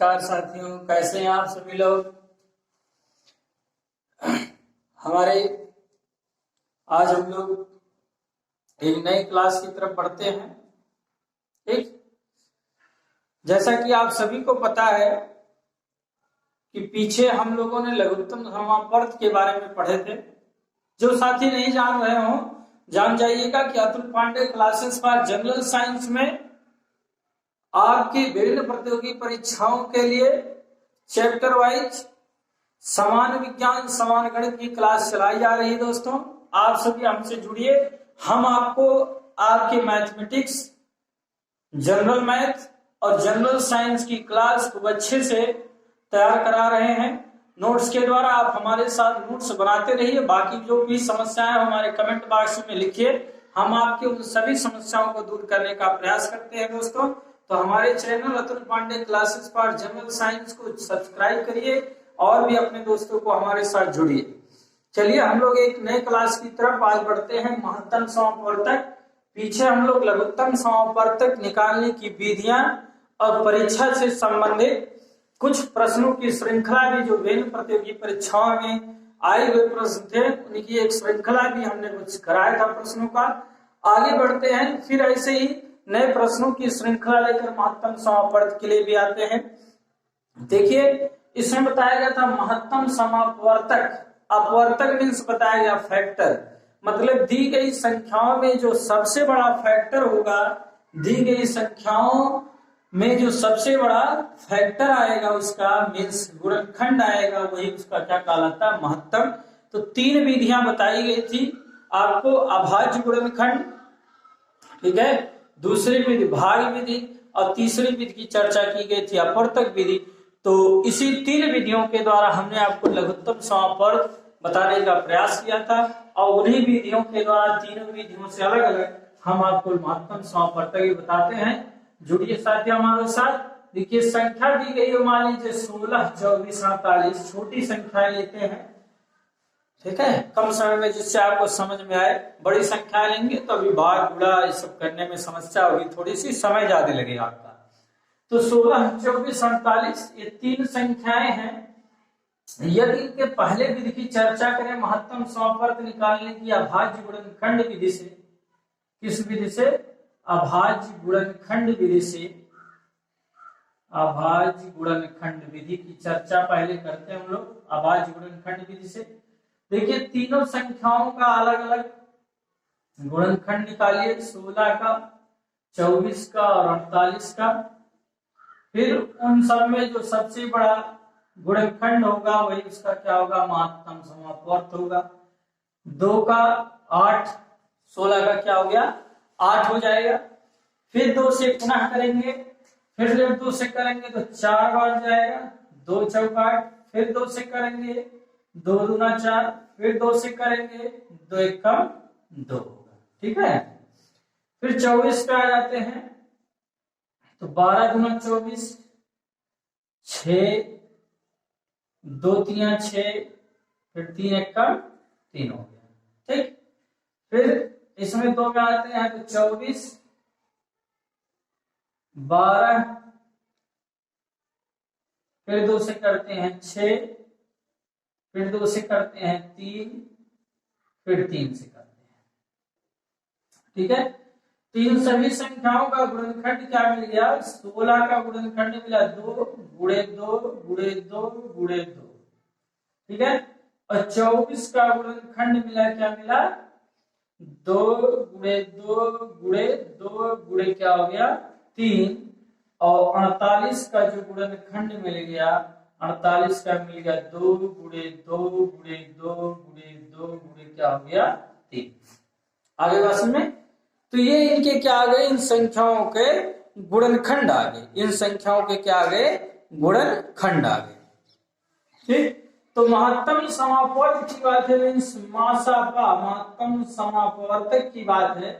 नमस्कार साथियों, कैसे हैं आप सभी लोग। हमारे आज हम लोग एक नई क्लास की तरफ बढ़ते हैं। ठीक, जैसा कि आप सभी को पता है कि पीछे हम लोगों ने लघुत्तम समापर्त के बारे में पढ़े थे। जो साथी नहीं जान रहे हो जान जाइएगा कि Atul Pandey classes for general science में आपकी विभिन्न प्रतियोगी परीक्षाओं के लिए चैप्टर वाइज समान विज्ञान समान गणित की क्लास चलाई जा रही है। दोस्तों, आप सभी हमसे जुड़िए। हम आपको आपके मैथमेटिक्स, जनरल मैथ और जनरल साइंस की क्लास खूब अच्छे से तैयार करा रहे हैं। नोट्स के द्वारा आप हमारे साथ नोट्स बनाते रहिए। बाकी जो भी समस्याएं हमारे कमेंट बॉक्स में लिखिए, हम आपके उन सभी समस्याओं को दूर करने का प्रयास करते हैं। दोस्तों, तो हमारे channel Atul Pandey classes for general science को सब्सक्राइब करिए और भी अपने दोस्तों को हमारे साथ जुड़िए। चलिए हम लोग एक नए क्लास की तरफ आज बढ़ते हैं। महत्तम समापवर्तक। पीछे हम लोग लघुत्तम समापवर्तक निकालने की विधियां और परीक्षा से संबंधित कुछ प्रश्नों की श्रृंखला भी जो विभिन्न प्रतियोगी परीक्षाओं में आए हुए प्रश्न थे उनकी एक श्रृंखला भी हमने कुछ कराया था प्रश्नों का। आगे बढ़ते हैं, फिर ऐसे ही नए प्रश्नों की श्रृंखला लेकर महत्तम समापवर्तक के लिए भी आते हैं। देखिए, इसमें बताया गया था महत्तम समापवर्तक। अपवर्तक मीन्स बताया गया फैक्टर, मतलब दी गई संख्याओं में जो सबसे बड़ा फैक्टर होगा, दी गई संख्याओं में जो सबसे बड़ा फैक्टर आएगा उसका मीन्स गुणनखंड आएगा, वही उसका क्या कहलाता है, महत्तम। तो तीन विधियां बताई गई थी आपको। अभाज्य गुणनखंड, ठीक है, दूसरी विधि भाग विधि और तीसरी विधि की चर्चा की गई थी अपवर्तक विधि। तो इसी तीन विधियों के द्वारा हमने आपको लघुत्तम समापवर्तक बताने का प्रयास किया था और उन्हीं विधियों के द्वारा तीनों विधियों से अलग अलग हम आपको महत्तम समापवर्तक बताते हैं। जुड़िए साथियों हमारे साथ। देखिए, संख्या दी गई है, मान लीजिए 16, 24, 48 छोटी संख्याएं लेते हैं। ठीक है, कम समय में जिससे आपको समझ में आए। बड़ी संख्या लेंगे तो अभी भाग गुणा ये सब करने में समस्या होगी, थोड़ी सी समय ज्यादा लगेगा आपका। तो 16, 24, 48 ये तीन संख्याएं हैं। यदि इनके पहले विधि की चर्चा करें महत्तम समापवर्तक निकालने की अभाज्य गुणनखंड विधि से, किस विधि से, अभाज्य गुणनखंड विधि से, अभाज्य गुणनखंड विधि की चर्चा पहले करते हैं हम लोग अभाज्य गुणनखंड विधि से। देखिए, तीनों संख्याओं का अलग अलग गुणनखंड निकालिए, 16 का, 24 का और 48 का। फिर उन सब में जो सबसे बड़ा गुणनखंड होगा वही उसका क्या होगा, महत्तम समापवर्तक होगा। 2 का 8, 16 का क्या हो गया, 8 हो जाएगा। फिर 2 से पुनः करेंगे, फिर जब 2 से करेंगे तो 4 बढ़ जाएगा, 2 चौका 8। फिर 2 से करेंगे 2 दूना 4, फिर 2 से करेंगे 2 एकम 2 होगा। ठीक है, फिर 24 पे आ जाते हैं तो 12 दूना 24, 6, 2 3 6, फिर 3 एकम 3 हो गया। ठीक, फिर इसमें 2 में आते हैं तो 24, 12, फिर 2 से करते हैं 6, फिर 2 से करते हैं 3, फिर 3 से करते हैं। ठीक है, तो इन सभी संख्याओं का गुणनखंड क्या मिल गया, 16 का गुणनखंड मिला 2 गुणे 2 गुणे 2 गुणे 2। ठीक है, और 24 का गुणनखंड मिला, क्या मिला, 2 गुणे 2 गुणे 2 गुणे क्या हो गया, 3। और 48 का जो गुणनखंड मिल गया, 48 का मिल गया 2 गुणे 2 गुणे 2 गुणे 2 गुणे क्या हो गया, 3। आगे बात में, तो ये इनके क्या आ गए, इन संख्याओं के गुणनखंड आ गए। इन संख्याओं के क्या आ गए, गुणनखंड आ गए। ठीक, तो महत्तम समापवर्तक की बात है, मीन्स मासापा महत्तम समापवर्तक की बात है।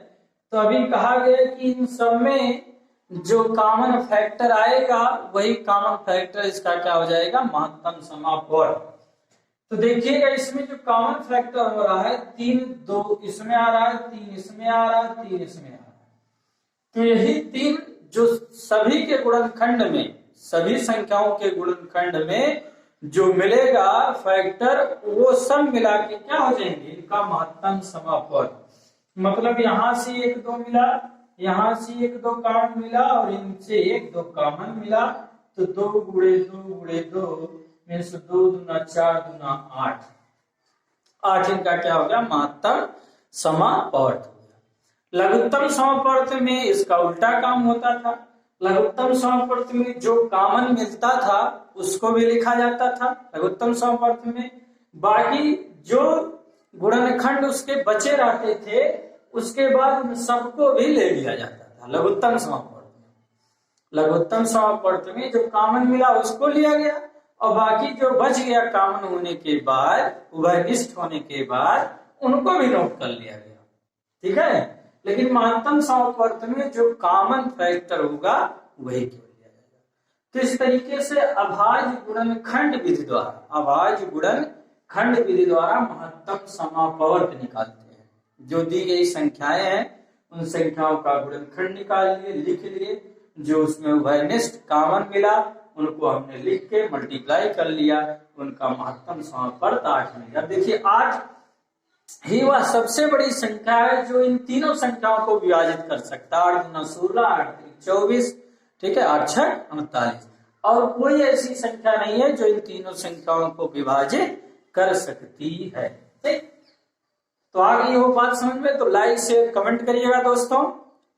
तो अभी कहा गया कि इन सब में जो कॉमन फैक्टर आएगा वही कॉमन फैक्टर इसका क्या हो जाएगा, महत्तम समापवर्तक। तो देखिएगा, इसमें जो कॉमन फैक्टर हो रहा है 3, 2 इसमें आ रहा है, 3 इसमें आ रहा है, 3 इसमें आ रहा है। तो यही 3 जो सभी के गुणनखंड में, सभी संख्याओं के गुणनखंड में जो मिलेगा फैक्टर, वो सब मिला के क्या हो जाएंगे, इनका महत्तम समापवर्त। मतलब यहां से 1 2 मिला, यहां से 1 2 कॉमन मिला और इनसे 1 2 कॉमन मिला, तो 2 गुणे 2 गुणे 2 मीन्स 2 दूना 4 दूना 8, 8 इनका क्या हो गया, महत्तम समापवर्त हो गया। लघुत्तम समापवर्त में इसका उल्टा काम होता था। लघुत्तम समापवर्त में जो कॉमन मिलता था उसको भी लिखा जाता था लघुत्तम समापवर्त में, बाकी जो गुणनखंड उसके बचे रहते थे उसके बाद उन सबको भी ले लिया जाता था लघुत्तम समापवर्त में। लघुत्तम समापवर्त में जो कॉमन मिला उसको लिया गया और बाकी जो बच गया कॉमन होने के बाद, उभयनिष्ठ होने के बाद, उनको भी नोट कर लिया गया। ठीक है, लेकिन महत्तम समापवर्त में जो कॉमन फैक्टर होगा वही केवल लिया जाएगा। तो इस तरीके से अभाज्य गुणनखंड विधि द्वारा, अभाज्य गुणनखंड विधि द्वारा महत्तम समापवर्त निकालते हैं। जो दी गई संख्याएं हैं उन संख्याओं का गुणनखंड निकाल लिए, लिख लिए, जो उसमें उभयनिष्ठ कॉमन मिला उनको हमने लिख के मल्टीप्लाई कर लिया, उनका महत्तम समापवर्त 8 मिल गया। देखिए 8 ही वह सबसे बड़ी संख्या है जो इन तीनों संख्याओं को विभाजित कर सकता है। 8 दूना 16, 8 त्रिक 24, ठीक है, 8 छक 48, और कोई ऐसी संख्या नहीं है जो इन तीनों संख्याओं को विभाजित कर सकती है। ठीक, तो आ गई वो बात समझ में, तो लाइक शेयर कमेंट करिएगा दोस्तों।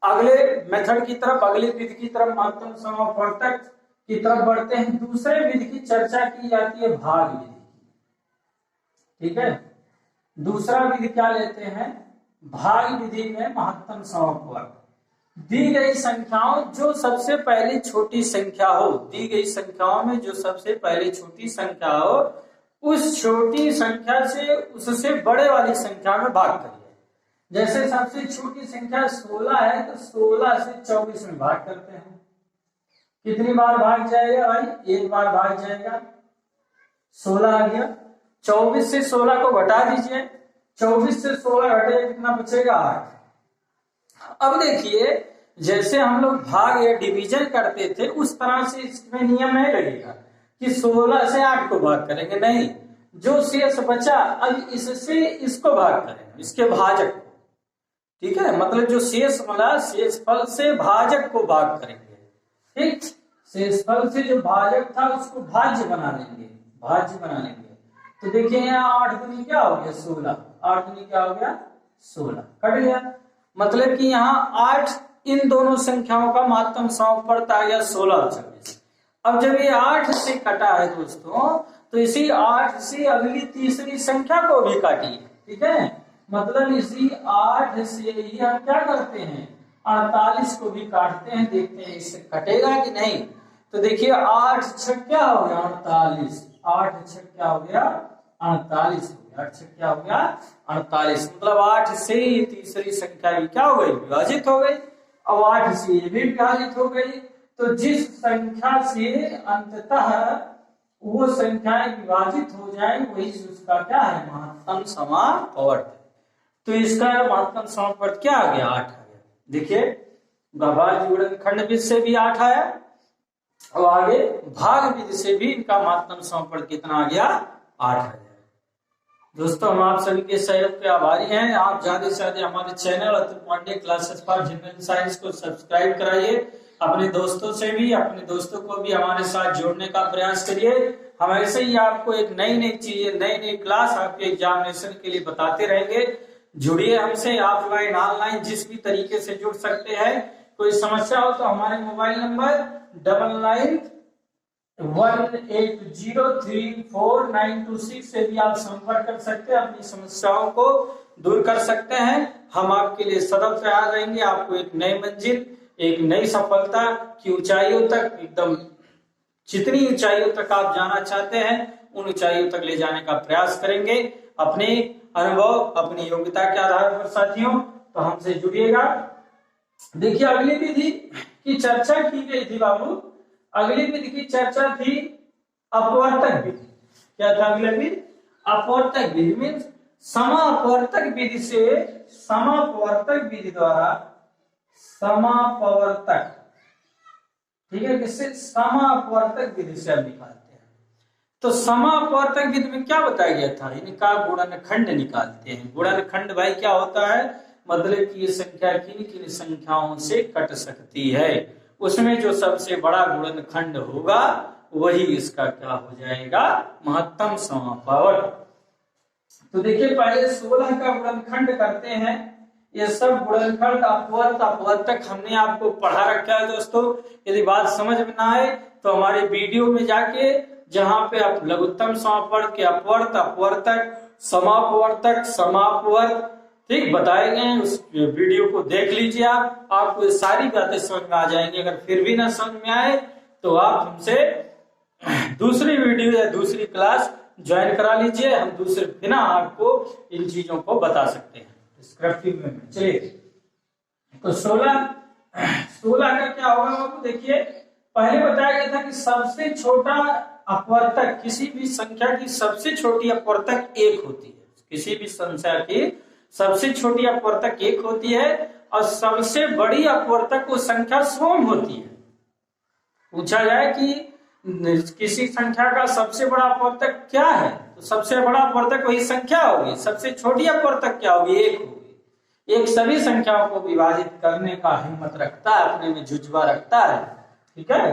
अगले मेथड की तरफ, अगली विधि की तरफ, महत्तम समापवर्तक की तरफ बढ़ते हैं। दूसरे विधि की चर्चा की जाती है भाग विधि। ठीक है, दूसरा विधि क्या लेते हैं, भाग विधि में महत्तम समापवर्त। दी गई संख्याओं जो सबसे पहली छोटी संख्या हो, दी गई संख्याओं में जो सबसे पहली छोटी संख्या हो, उस छोटी संख्या से उससे बड़े वाली संख्या में भाग करिए। जैसे सबसे छोटी संख्या 16 है तो 16 से 24 में भाग करते हैं। कितनी बार भाग जाएगा भाई, 1 बार भाग जाएगा, 16 आ गया। 24 से 16 को घटा दीजिए, 24 से 16 घटे कितना बचेगा, 8। अब देखिए जैसे हम लोग भाग या डिवीजन करते थे उस तरह से इसमें नियम नहीं लगेगा कि 16 से 8 को भाग करेंगे, नहीं, जो शेष बचा अब इससे इसको भाग करेंगे, इसके भाजक को। ठीक है, मतलब जो शेष मिला शेषफल से भाजक को भाग करेंगे। ठीक, शेषफल से जो भाजक था उसको भाज्य बना लेंगे, भाज्य बना लेंगे। तो देखिए यहाँ 8 दूनी क्या हो गया, 16, 8 दूनी क्या हो गया, 16, कट गया। मतलब कि यहाँ 8 इन दोनों संख्याओं का महत्तम समापवर्त आ गया 16 और 26। अब जब ये 8 से कटा है दोस्तों, तो इसी 8 से अगली तीसरी संख्या को भी काटिए। ठीक है, मतलब इसी 8 से ही हम क्या करते हैं, 48 को भी काटते हैं, देखते हैं इससे कटेगा कि नहीं। तो देखिए 8 छक क्या हो गया, 48, 8 छक क्या हो गया, 48 हो गया, 8 छक क्या हो गया, 48। मतलब 8 से ही तीसरी संख्या भी क्या हो गई, विभाजित हो गई। अब 8 से ये भी विभाजित हो गई। तो जिस संख्या से अंततः वो संख्याएं विभाजित हो जाए वही उसका क्या है, महत्तम समापवर्त। तो इसका महत्तम समापवर्त क्या आ गया, 8 आ गया। देखिए अभाज्य गुणनखंड विधि से भी 8 आया और आगे भाग विधि से भी इनका महत्तम समापवर्त कितना आ गया, 8 आ गया। दोस्तों हम आप सभी के सहयोग के आभारी हैं। आप ज्यादा से ज्यादा हमारे channel Atul Pandey classes for general science को सब्सक्राइब कराइए। अपने दोस्तों से भी, अपने दोस्तों को भी हमारे साथ जोड़ने का प्रयास करिए। हम ऐसे ही आपको एक नई नई चीजें, नई नई क्लास आपके एग्जामिनेशन के लिए बताते रहेंगे। जुड़िए हमसे, ऑफलाइन ऑनलाइन जिस भी तरीके से जुड़ सकते हैं। कोई समस्या हो तो हमारे मोबाइल नंबर 9918034926 से भी आप संपर्क कर सकते हैं, अपनी समस्याओं को दूर कर सकते हैं। हम आपके लिए सदैव तैयार रहेंगे, आपको एक नई मंजिल, एक नई सफलता की ऊंचाइयों तक, एकदम जितनी ऊंचाइयों तक आप जाना चाहते हैं उन ऊंचाइयों तक ले जाने का प्रयास करेंगे। अपने अनुभव, अपनी योग्यता के आधार पर साथियों, तो हमसे जुड़िएगा। देखिए अगली विधि की चर्चा की गई थी बाबू, अगली विधि की चर्चा थी अपवर्तक विधि। क्या था अगली विधि, अपवर्तक विधि। मीन्स समापवर्तक विधि से, समापवर्तक विधि द्वारा समापवर्तक, ठीक है, किससे? समापवर्तक विधि से हम निकालते हैं। तो समापवर्तक विधि में क्या बताया गया था? इनका गुणनखंड निकालते हैं। गुणनखंड भाई क्या होता है? मतलब कि ये संख्या किन किन संख्याओं से कट सकती है, उसमें जो सबसे बड़ा गुणनखंड होगा वही इसका क्या हो जाएगा? महत्तम समापवर्तक। तो देखिए पहले 16 का गुणनखंड करते हैं। ये सब गुणनखंड अपवर्त अपवर्तक हमने आपको पढ़ा रखा है दोस्तों। यदि बात समझ में ना आए तो हमारे वीडियो में जाके जहां पे आप लघुत्तम समापवर्त के अपवर्त अपवर्तक समापवर्तक समापवर्त ठीक बताए गए हैं, उस वीडियो को देख लीजिए। आपको ये सारी बातें समझ में आ जाएंगी। अगर फिर भी ना समझ में आए तो आप हमसे दूसरी वीडियो या दूसरी क्लास ज्वाइन करा लीजिए। हम दूसरे बिना आपको इन चीजों को बता सकते हैं डिस्क्रिप्टिव में। चलिए, तो 16 का क्या होगा आपको देखिए। पहले बताया गया था कि सबसे छोटा अपवर्तक, किसी भी संख्या की सबसे छोटी अपवर्तक 1 होती है। किसी भी संख्या की सबसे छोटी अपवर्तक 1 होती है और सबसे बड़ी अपवर्तक वो संख्या स्वयं होती है। पूछा जाए कि किसी संख्या का सबसे बड़ा अपवर्तक क्या है, तो सबसे बड़ा अपवर्तक वही संख्या होगी। सबसे छोटी अपवर्तक क्या होगी? 1 होगी। 1 सभी संख्याओं को विभाजित करने का हिम्मत रखता है, अपने में जुज्बा रखता है। ठीक है,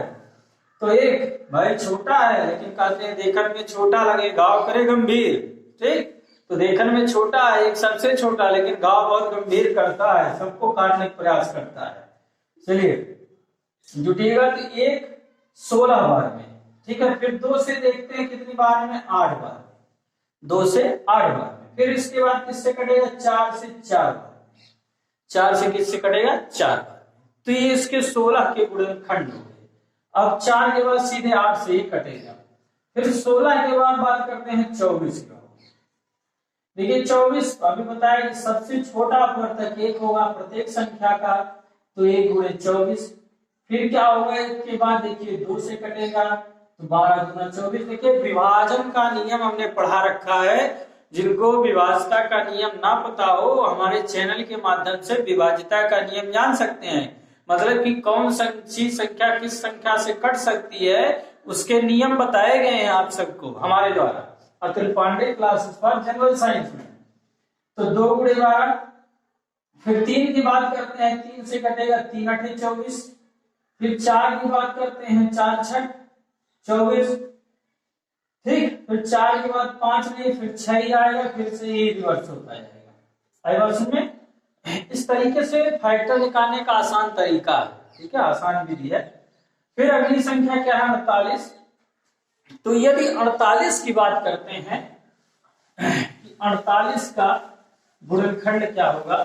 तो 1 भाई छोटा है, लेकिन कहते हैं देखन में छोटा लगे घाव करे गंभीर। ठीक, तो देखन में छोटा है, 1 सबसे छोटा, लेकिन घाव बहुत गंभीर करता है, सबको काटने का प्रयास करता है। चलिए जुटिएगा, तो 1 16 बार में। ठीक है, फिर 2 से देखते हैं कितनी बार में? 8 बार। 2 से 8 बार में। फिर इसके बाद किससे कटेगा? 4 से 4 बार। 4 से किससे कटेगा? 4 बार। तो ये इसके 16 के गुणनखंड हो गए। अब 4 के बाद सीधे 8 से ही कटेगा। फिर 16 के बाद बात करते हैं 24 का। देखिए 24 अभी बताया कि सबसे छोटा अपवर्तक 1 होगा प्रत्येक संख्या का, तो 1 गुणे 24। फिर क्या होगा? इसके बाद देखिए 2 से कटेगा, तो 12 दूना 24। देखिए विभाजन का नियम हमने पढ़ा रखा है। जिनको विभाज्यता का नियम ना पता हो, हमारे चैनल के माध्यम से विभाज्यता का नियम जान सकते हैं। मतलब कि कौन सी संख्या किस संख्या से कट सकती है, उसके नियम बताए गए हैं आप सबको हमारे द्वारा Atul Pandey classes for general science में। तो 2 गुणे 12। फिर 3 की बात करते हैं, 3 से कटेगा, 3 8 24। फिर 4 की बात करते हैं, 4 6 24। ठीक, फिर 4 के बाद 5 नहीं, फिर 6 ही आएगा, फिर से ये रिवर्स होता जाएगा। रिवर्स में इस तरीके से फैक्टर निकालने का आसान तरीका है। ठीक है, आसान विधि है। फिर अगली संख्या क्या है? 48। तो यदि 48 की बात करते हैं, 48 का गुणनखंड क्या होगा,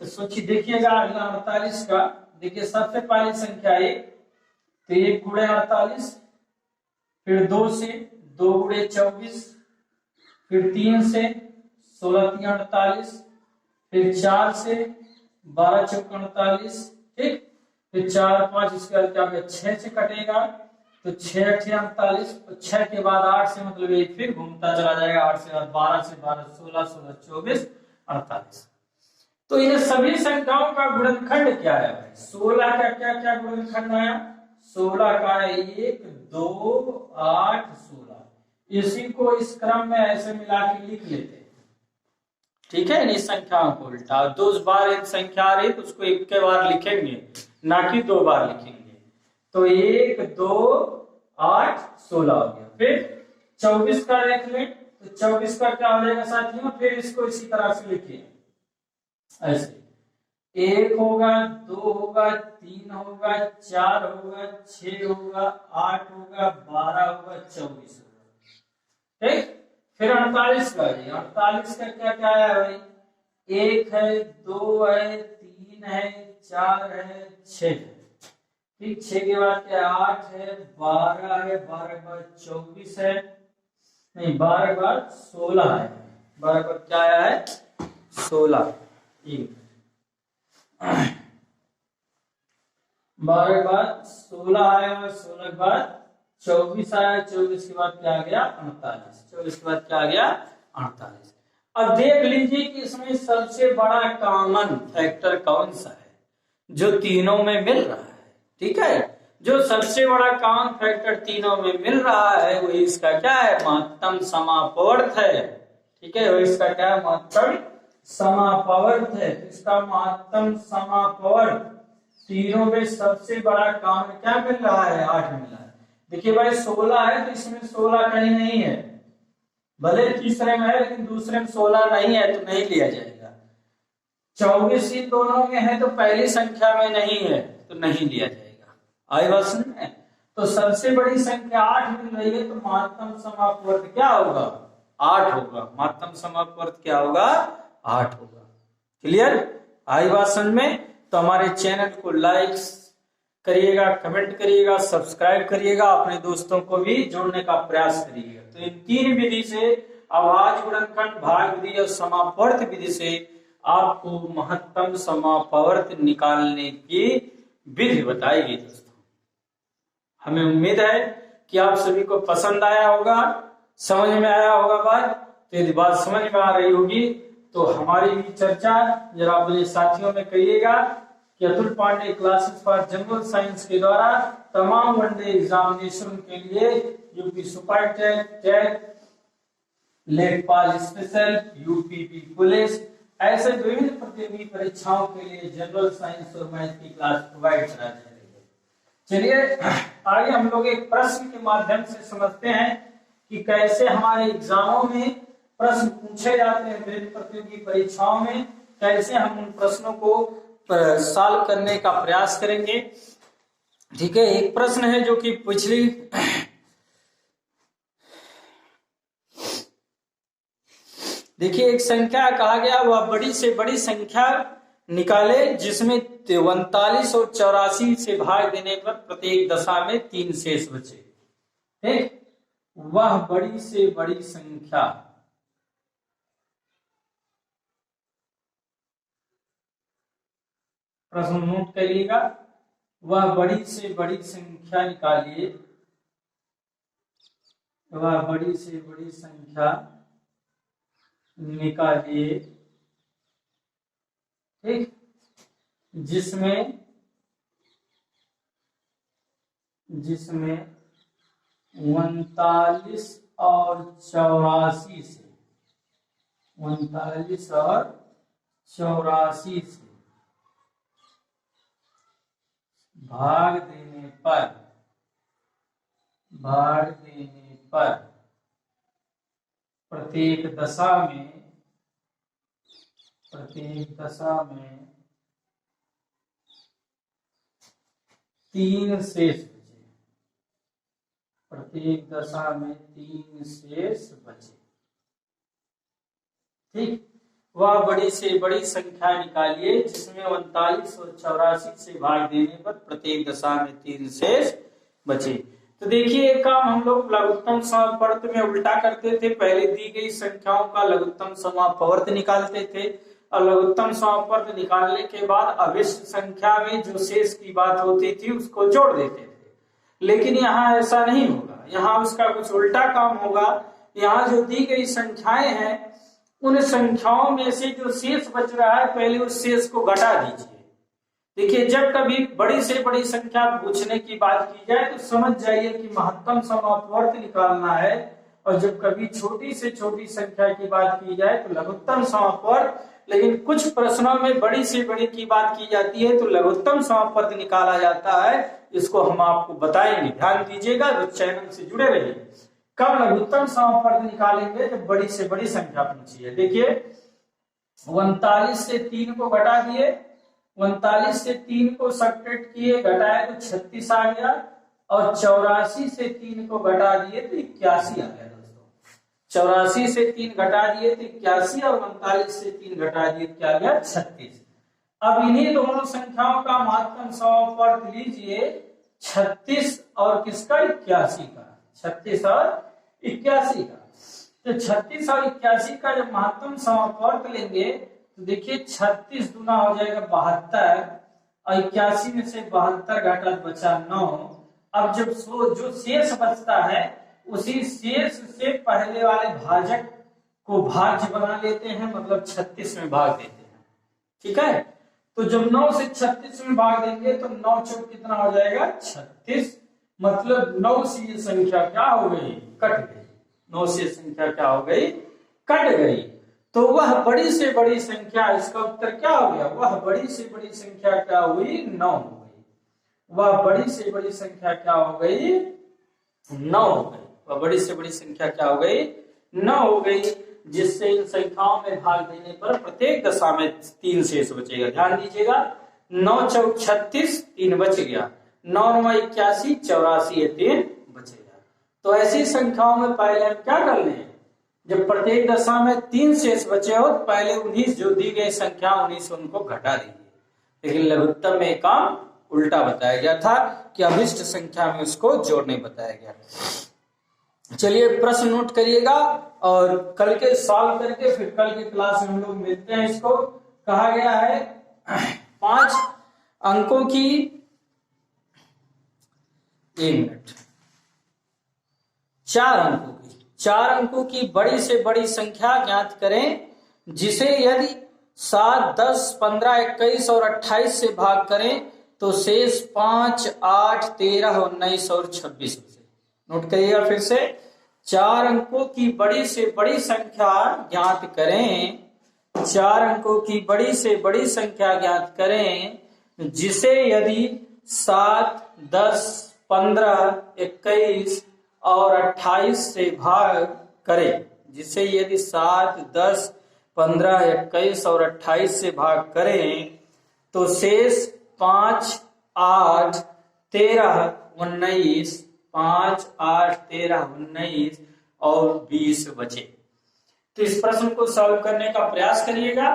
तो सोचिए देखिएगा। अगला 48 का देखिए, सबसे पहली संख्या 1, तो 1 गुणे 48। फिर 2 से 2 गुणे 24। फिर 3 से 16 3 48। फिर 4 से 12 चौक 48। ठीक, फिर 4 5 इसके बाद क्या होगा? 6 से कटेगा, तो 6 8 48। तो 6 के बाद 8 से मतलब ये फिर घूमता चला जाएगा। 8 से 12 से 12 16 16 24 48। तो ये सभी संख्याओं का गुणनखंड क्या है? 16 का क्या क्या गुणनखंड आया? 16 का 1 2 8 16। इसी को इस क्रम में ऐसे मिला के लिख लेते हैं। ठीक है, इन संख्याओं को उल्टा 2 बार एक संख्या आ रही तो उसको 1 के बार लिखेंगे, ना कि 2 बार लिखेंगे। तो 1 2 8 16 हो गया। फिर 24 का देख लें, तो 24 का क्या हो जाएगा साथियों? फिर इसको इसी तरह से लिखिए ऐसे। 1 होगा, 2 होगा, 3 होगा, 4 होगा, 6 होगा, 8 होगा, 12 होगा, 24 होगा। ठीक, फिर 48 का है। 48 का क्या क्या है भाई? 1 है, 2 है, 3 है, 4 है, 6 है। ठीक, 6 के बाद क्या? 8 है, 12 है, 12 के बाद 24 है, नहीं 12 के बाद 16 है। 12 के बाद क्या आया है? 16। 12 के बाद 16 आया, 16 के बाद 24 आया, 24 के बाद क्या आ गया? 48। 24 के बाद क्या आ गया? 48। अब देख लीजिए कि इसमें सबसे बड़ा कॉमन फैक्टर कौन सा है जो तीनों में मिल रहा है। ठीक है, जो सबसे बड़ा कॉमन फैक्टर तीनों में मिल रहा है वही इसका क्या है, महत्तम समापवर्त है। ठीक है, वही इसका क्या है, महत्तम समापवर्त है। इसका महत्तम समापवर्त तीनों में सबसे बड़ा कॉमन क्या मिल रहा है, 8 मिला है। देखिए भाई 16 है तो इसमें 16 कहीं नहीं है, भले तीसरे में है लेकिन दूसरे में 16 नहीं है तो नहीं लिया जाएगा। 24 इन दोनों में है तो पहली संख्या में नहीं है तो नहीं लिया जाएगा। आई बात समझ में? तो सबसे बड़ी संख्या 8 मिल रही है तो महत्तम समापवर्त क्या होगा, 8 होगा। महत्तम समापवर्त क्या होगा, 8 होगा। क्लियर? आई बात समझ में? तो हमारे चैनल को लाइक करिएगा, कमेंट करिएगा, सब्सक्राइब करिएगा, अपने दोस्तों को भी जोड़ने का प्रयास करिएगा। तो इन 3 विधि से, अभाज्य गुणनखंड, भाग विधि और समापवर्त विधि से आपको महत्तम समापवर्त निकालने की विधि बताई गई। दोस्तों हमें उम्मीद है कि आप सभी को पसंद आया होगा, समझ में आया होगा बात। तो यदि बात समझ में आ रही होगी तो हमारी भी चर्चा जरा अपने साथियों में करिएगा कि Atul Pandey classes for general science के द्वारा तमाम वनडे एग्जामिनेशन के लिए यूपी सुपर टेट, लेखपाल स्पेशल, यूपीपी पुलिस, ऐसे विभिन्न प्रतियोगी परीक्षाओं के लिए जनरल साइंस और मैथ की क्लास प्रोवाइड करा जा रही है। चलिए आगे हम लोग एक प्रश्न के माध्यम से समझते हैं कि कैसे हमारे एग्जामों में प्रश्न पूछे जाते हैं, विभिन्न प्रतियोगी परीक्षाओं में कैसे हम उन प्रश्नों को सॉल्व करने का प्रयास करेंगे। ठीक है, एक प्रश्न है जो कि पिछली देखिए एक संख्या कहा गया वह बड़ी से बड़ी संख्या निकाले जिसमें 39 और 84 से भाग देने पर प्रत्येक दशा में 3 शेष बचे। ठीक, वह बड़ी से बड़ी संख्या प्रश्न नोट करिएगा, वह बड़ी से बड़ी संख्या निकालिए, वह बड़ी से बड़ी संख्या निकालिए, ठीक, जिसमें 39 और 84 से 39 और 84 से भाग देने पर प्रत्येक दशा में 3 शेष बचे, प्रत्येक दशा में 3 शेष बचे। ठीक, वह बड़ी से बड़ी संख्या निकालिए जिसमें 39 और 84 से भाग देने पर प्रत्येक दशा में 3 शेष बचे। तो देखिए एक काम हम लोग लघुत्तम समापवर्त में उल्टा करते थे, पहले दी गई संख्याओं का लघुत्तम समापवर्त निकालते थे और लघुत्तम समापवर्त निकालने के बाद अभिष्ट संख्या में जो शेष की बात होती थी उसको जोड़ देते थे। लेकिन यहाँ ऐसा नहीं होगा, यहाँ उसका कुछ उल्टा काम होगा। यहाँ जो दी गई संख्याएं हैं उन संख्याओं में से जो शेष बच रहा है पहले उस शेष को घटा दीजिए। देखिए जब कभी बड़ी से बड़ी संख्या पूछने की बात की जाए तो समझ जाइए कि महत्तम समापवर्त निकालना है, और जब कभी छोटी से छोटी संख्या की बात की जाए तो लघुत्तम समापवर्त। लेकिन कुछ प्रश्नों में बड़ी से बड़ी की बात की जाती है तो लघुत्तम समापवर्त निकाला जाता है। इसको हम आपको बताएंगे, ध्यान दीजिएगा, तो चैनल से जुड़े रहिए। कब लघुत्तम समापवर्त निकालेंगे, जब बड़ी से बड़ी संख्या पूछी है। देखिए 39 से 3 को घटा दिए, 39 से 3 को सब्ट्रैक्ट किए, घटाए तो 36 आ गया, और 84 से 3 को घटा दिए तो 81 आ गया। दोस्तों 84 से 3 घटा दिए तो 81 और 39 से 3 घटा दिए क्या आ गया, 36। अब इन्हीं दोनों संख्याओं का महत्तम समापवर्त लीजिए 36 और किसका, 81 का, 36 और 81 का। तो 36 और 81 का जब महत्तम समापवर्त लेंगे तो देखिए 36 दूना हो जाएगा 72 और 81 में से 72 घटा बचा 9। अब जब जो शेष बचता है उसी शेष से पहले वाले भाजक को भाज्य बना लेते हैं, मतलब 36 में भाग देते हैं। ठीक है, तो जब 9 से 36 में भाग देंगे तो 9 चौक कितना हो जाएगा 36, मतलब 9 से ये संख्या क्या हो गई, कट गई। 9 से संख्या क्या हो गई, कट गई। तो वह बड़ी से बड़ी संख्या, इसका उत्तर क्या हो गया, वह बड़ी से बड़ी संख्या क्या हुई, 9 हो गई। वह बड़ी से बड़ी संख्या क्या हो गई, 9 हो गई। वह बड़ी से बड़ी संख्या क्या हो गई, 9 हो गई, जिससे इन संख्याओं में भाग देने पर प्रत्येक दशा में 3 शेष बचेगा। ध्यान दीजिएगा, 9 चौक 36, 3 बच गया, 9 9 81, 84, ये 3 बचेगा। तो ऐसी संख्याओं में पहले हम क्या कर लें, जब प्रत्येक दशा में 3 शेष बचे हो तो पहले उन्हीं जो दी गई संख्या उन्हीं से उनको घटा दीजिए। लेकिन लघुत्तम में काम उल्टा बताया गया था कि अभिष्ट संख्या में उसको जोड़ने बताया गया। चलिए प्रश्न नोट करिएगा और कल के सॉल्व करके फिर कल के क्लास में हम लोग मिलते हैं। इसको कहा गया है 5 अंकों की, 1 मिनट, 4 अंकों की बड़ी से बड़ी संख्या ज्ञात करें, जिसे यदि 7, 10, 15, 21 और 28 से भाग करें तो शेष 5, 8, 13, 19 और 26 बचे। नोट करिएगा फिर से, 4 अंकों की बड़ी से बड़ी संख्या ज्ञात करें, 4 अंकों की बड़ी से बड़ी संख्या ज्ञात करें, जिसे यदि 7, 10, 15, 21 और 28 से भाग करें, जिसे यदि 7, 10, 15, 21 और 28 से भाग करें तो शेष 5, 8, 13, 19, 5, 8, 13, 19 और 20 बचे। तो इस प्रश्न को सॉल्व करने का प्रयास करिएगा।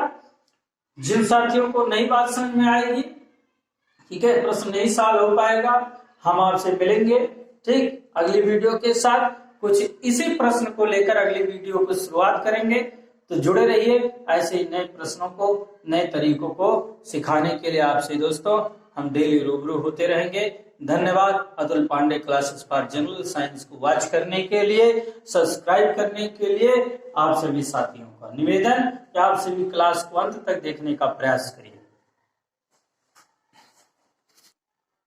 जिन साथियों को नई बात समझ में आएगी, ठीक है, प्रश्न नहीं सॉल्व हो पाएगा, हम आपसे मिलेंगे ठीक अगली वीडियो के साथ। कुछ इसी प्रश्न को लेकर अगली वीडियो को शुरुआत करेंगे, तो जुड़े रहिए। ऐसे ही नए प्रश्नों को, नए तरीकों को सिखाने के लिए आपसे दोस्तों हम डेली रूबरू होते रहेंगे। धन्यवाद। Atul Pandey classes for general science को वॉच करने के लिए, सब्सक्राइब करने के लिए आप सभी साथियों का निवेदन कि आप सभी क्लास को अंत तक देखने का प्रयास करें।